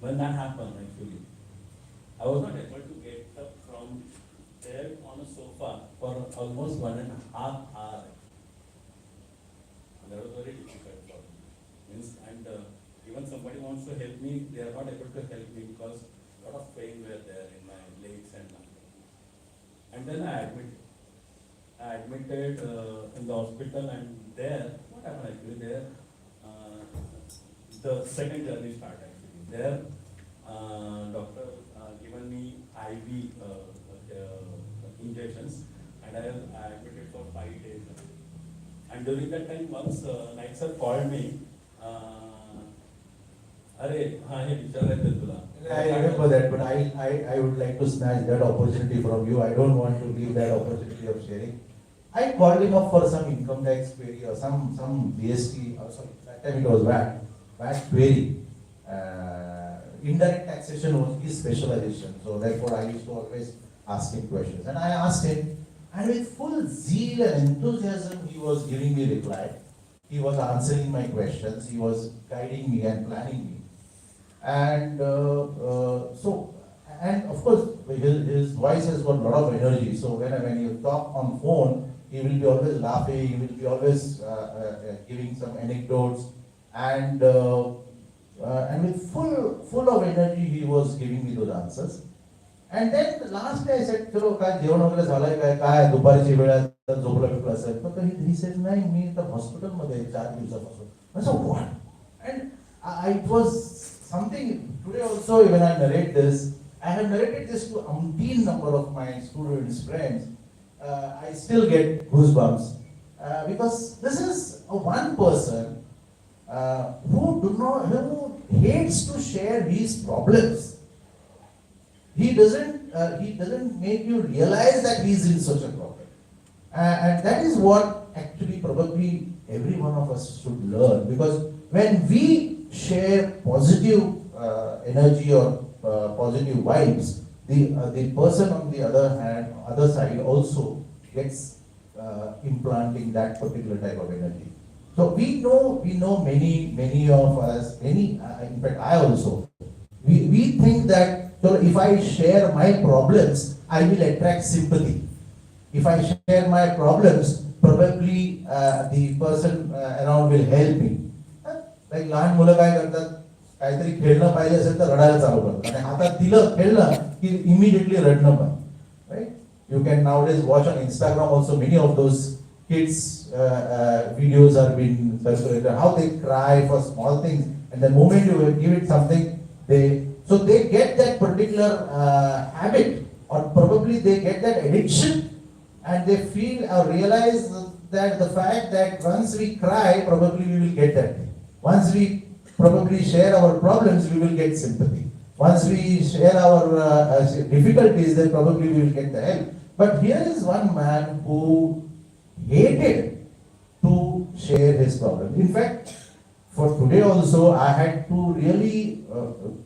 when that happened actually, I was not able to get up from there on a sofa for almost 1.5 hours. And that was very difficult for me. Means, and even somebody wants to help me, they are not able to help me because a lot of pain were there in my legs and arms. And then I admitted in the hospital, and there, what happened actually there, the second journey started actually. There, doctor given me IV injections, and I admitted for 5 days. And during that time, once night sir called me, अरे हाँ ये विचारायचं तुला. I remember that, but I would like to snatch that opportunity from you. I don't want to leave that opportunity of sharing. I called him up for some income tax query or some GST, or sorry, that time it was VAT query. Indirect taxation was his specialization, so therefore I used to always ask him questions. And I asked him, and with full zeal and enthusiasm, he was giving me reply. He was answering my questions. He was guiding me and planning me. And and of course, his voice has got a lot of energy. So when you talk on phone, he will be always laughing. He will be always giving some anecdotes, and with full of energy, he was giving me those answers. And then the last day I said, चलो काय जेवण वगैरे झालंय काय दुपारची वेळ आहे तर झोपला बिपला असेल. But he said, नाही मी तर हॉस्पिटलमध्ये 4 दिवसापासून. I said, what? And it was something, today also when I narrate this, I have narrated this to umpteen number of my students, friends. I still get goosebumps because this is one person who hates to share his problems. He doesn't make you realize that he is in such a problem. And that is what actually probably every one of us should learn, because when we share positive energy or positive vibes, the person on the other side also gets implanting that particular type of energy. So we know many of us, in fact I also, we think that, so if I share my problems, I will attract sympathy. If I share my problems, probably the person around will help me. Like लहान मुलं काय करतात, काहीतरी खेळणं पाहिजे असेल तर रडायला चालू करतात, आणि हातात दिलं खेळणं की immediately रडणं बंद. Right? You can nowadays watch on Instagram also many of those kids videos are being circulated, how they cry for small things, and the moment you give it something, so they get that particular habit, or probably they get that addiction, and they feel or realize that the fact that once we cry, probably we will get that. Once we probably share our problems, we will get sympathy. Once we share our difficulties, then probably we will get the help. But here is one man who hated to share his problem. In fact, for today also, I had to really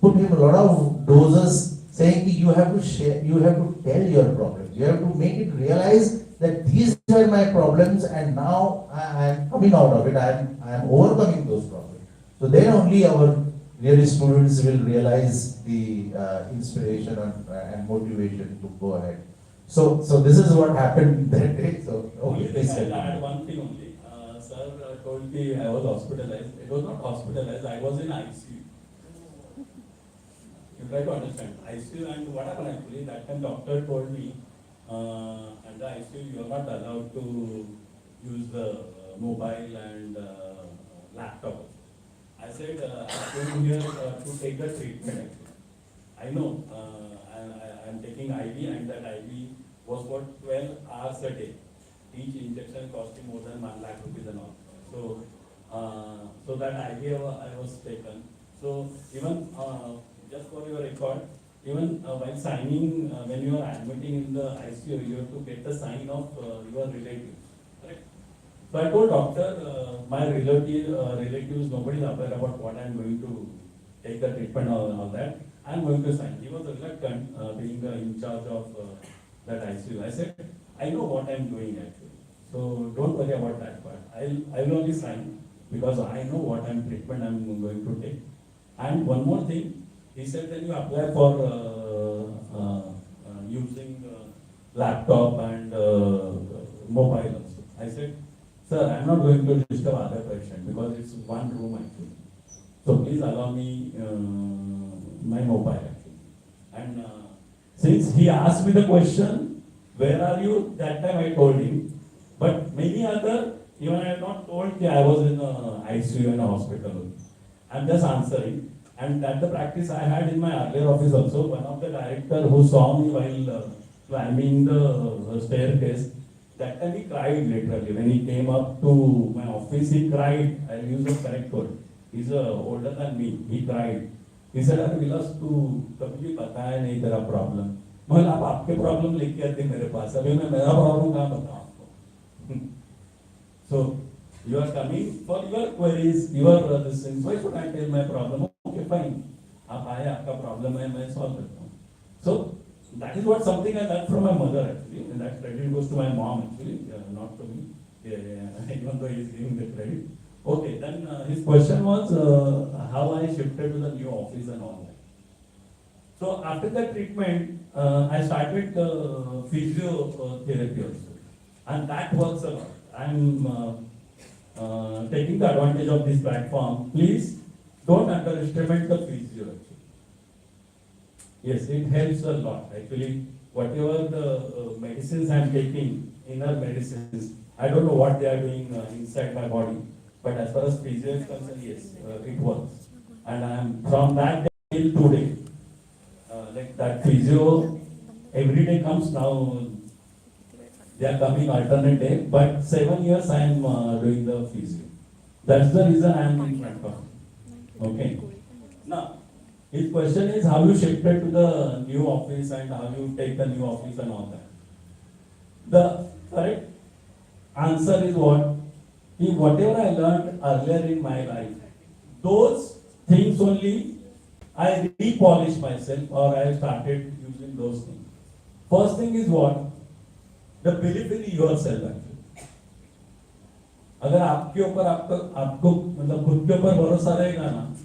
put him a lot of doses, saying you have to share, you have to tell your problems, you have to make it realize that these are my problems, and now I am coming out of it, I am overcoming those problems. So then only our really students will realize the inspiration and motivation to go ahead. So this is what happened that day. So okay, please. I'll add one thing only. Sir told me I was hospitalized. It was not hospitalized. I was in ICU. You try to understand ICU, and what happened actually? That time doctor told me, and the ICU you are not allowed to use the mobile and laptop. I I said, I came here to take the treatment. I know, I'm taking IV and that IV was for 12 hours a day. Each injection costing more than 1 lakh rupees and all. So that IV I was taken. So even, just for your record, even while signing, when you are admitting in the ICU, you have to get the sign of your relative. Correct? So I told doctor, my relatives, nobody is aware about what I am going to take the treatment and all that. I am going to sign. He was reluctant, being in charge of that ICU. I said, I know what I am doing actually. So don't worry about that part. I will only sign because I know what treatment I am going to take. And one more thing, he said then you apply for using laptop and mobile also. I said, sir, I am not going to disturb other patient because it's one room actually. So please allow me my mobile actually. And since he asked me the question, where are you? That time I told him. But many other, even I have not told I was in ICU in a hospital. I am just answering. And that the practice I had in my earlier office also, one of the director who saw me while climbing the staircase, that time he cried literally. When he came up to my office, he cried. I'll use the correct word. He's older than me. He cried. He said, अरे विलास तू कभी भी बताया नहीं तेरा problem. मैं आप आपके प्रॉब्लम लेके आते मेरे पास. अभी मैं मेरा प्रॉब्लम कहाँ बताऊँ आपको? So you are coming for your queries, your this things. Why should I tell my problem? Okay, fine. आप आए आपका प्रॉब्लम है मैं सॉल्व करता हूँ. So that is what something I learned from my mother actually, and that credit goes to my mom actually, not to me. Even though he is giving the credit. Okay, then his question was how I shifted to the new office and all that. So after that treatment, I started physiotherapy also, and that works a lot. I'm taking the advantage of this platform. Please don't underestimate the physio. Yes, it helps a lot. Actually, whatever the medicines I'm taking, inner medicines, I don't know what they are doing inside my body. But as far as physio is concerned, yes, it works. And I am from that day till today, like that physio every day comes now. They are coming alternate day, but 7 years I am doing the physio. That's the reason I am in front of. Okay. Now, his question is how you shifted to the new office and how you take the new office and all that. The correct answer is what? If whatever I learned earlier in my life, those things only I repolish myself or I started using those things. First thing is what? The belief in yourself actually. अगर आपके ऊपर आपको मतलब खुद के ऊपर भरोसा रहेगा ना,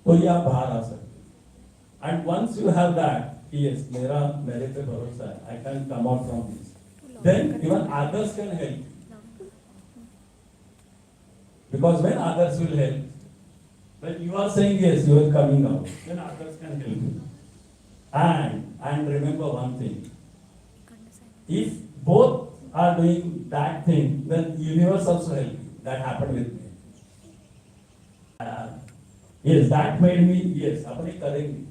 तो ये आप बाहर आ सकते. And once you have that, yes, मेरे पे भरोसा है, I can come out from this. Then even others can help you. Because when others will help, when you are saying yes, you are coming out, then others can help you. And remember one thing. If both are doing that thing, then universe also help you. That happened with me. Yes, that made me, yes, अपने करेंगे.